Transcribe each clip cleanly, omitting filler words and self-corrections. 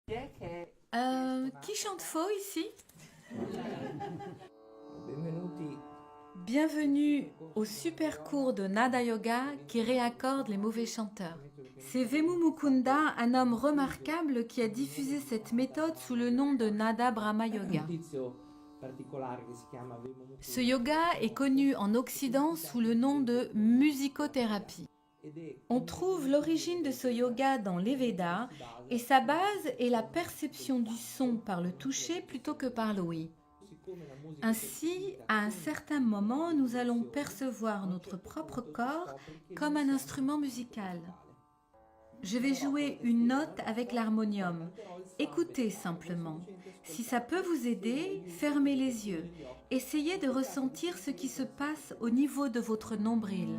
Qui chante faux ici? Benvenuti. Bienvenue au super cours de Nada Yoga qui réaccorde les mauvais chanteurs. C'est Vemu Mukunda, un homme remarquable qui a diffusé cette méthode sous le nom de Nada Brahma Yoga. Un tizio particolare che si chiama Vemu Mukunda. Ce yoga est connu en Occident sous le nom de musicothérapie. On trouve l'origine de ce yoga dans les Védas et sa base est la perception du son par le toucher plutôt que par l'ouïe. Ainsi, à un certain moment, nous allons percevoir notre propre corps comme un instrument musical. Je vais jouer une note avec l'harmonium. Écoutez simplement. Si ça peut vous aider, fermez les yeux. Essayez de ressentir ce qui se passe au niveau de votre nombril.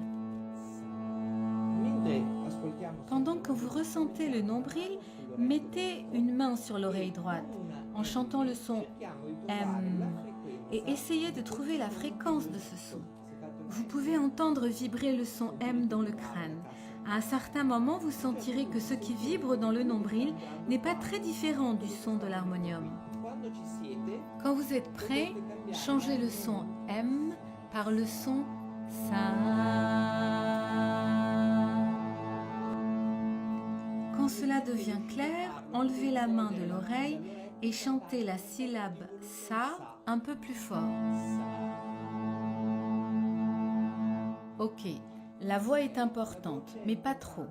Pendant que vous ressentez le nombril, mettez une main sur l'oreille droite en chantant le son M et essayez de trouver la fréquence de ce son. Vous pouvez entendre vibrer le son M dans le crâne. À un certain moment, vous sentirez que ce qui vibre dans le nombril n'est pas très différent du son de l'harmonium. Quand vous êtes prêt, changez le son M par le son Sa. Quand cela devient clair, enlevez la main de l'oreille et chantez la syllabe Sa un peu plus fort. Ok, la voix est importante, mais pas trop.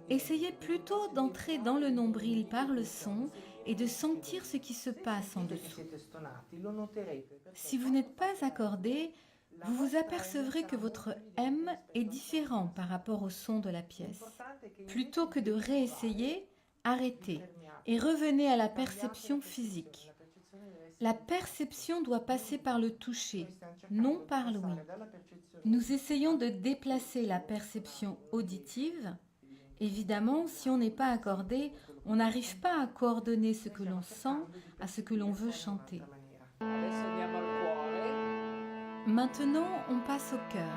Essayez plutôt d'entrer dans le nombril par le son et de sentir ce qui se passe en dessous. Si vous n'êtes pas accordé, vous vous apercevrez que votre M est différent par rapport au son de la pièce. Plutôt que de réessayer, arrêtez et revenez à la perception physique. La perception doit passer par le toucher, non par l'ouïe. Nous essayons de déplacer la perception auditive. Évidemment, si on n'est pas accordé, on n'arrive pas à coordonner ce que l'on sent à ce que l'on veut chanter. Maintenant, on passe au cœur.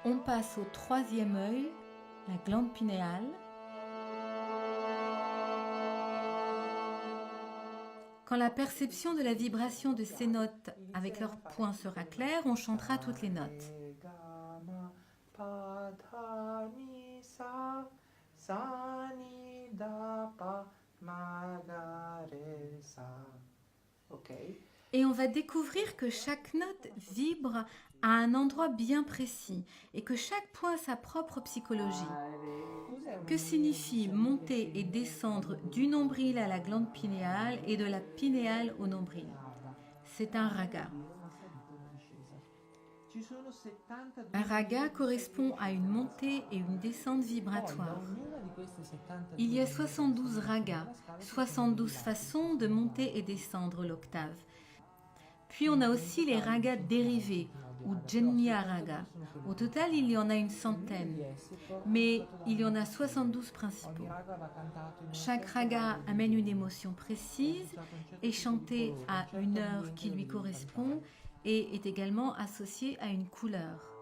On passe au troisième œil, la glande pinéale. Quand la perception de la vibration de ces notes avec leurs points sera claire, on chantera toutes les notes. Et on va découvrir que chaque note vibre à un endroit bien précis et que chaque point a sa propre psychologie. Que signifie monter et descendre du nombril à la glande pinéale et de la pinéale au nombril? C'est un raga. Un raga correspond à une montée et une descente vibratoire. Il y a 72 ragas, 72 façons de monter et descendre l'octave. Puis on a aussi les ragas dérivés, ou Jenya Raga. Au total, il y en a une centaine, mais il y en a 72 principaux. Chaque raga amène une émotion précise, est chanté à une heure qui lui correspond et est également associé à une couleur.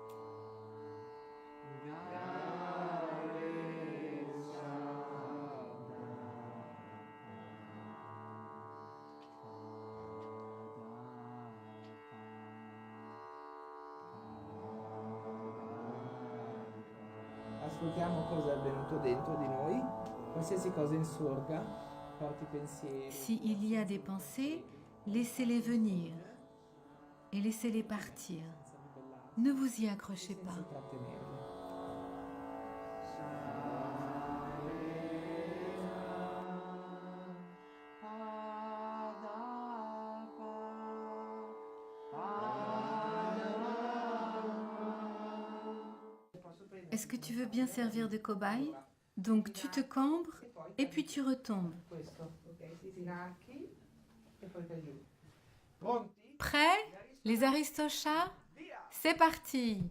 Ascoltiamo cosa è avvenuto dentro di noi, qualsiasi cosa insorga, forti pensieri. S'il y a des pensées, laissez-les venir et laissez-les partir. Ne vous y accrochez pas. Senza trattenerli. Est-ce que tu veux bien servir de cobaye? Donc tu te cambres et puis tu retombes. Questo, ok? Ti tiracchi e poi fai giù. Prêts, les Aristochats? C'est parti!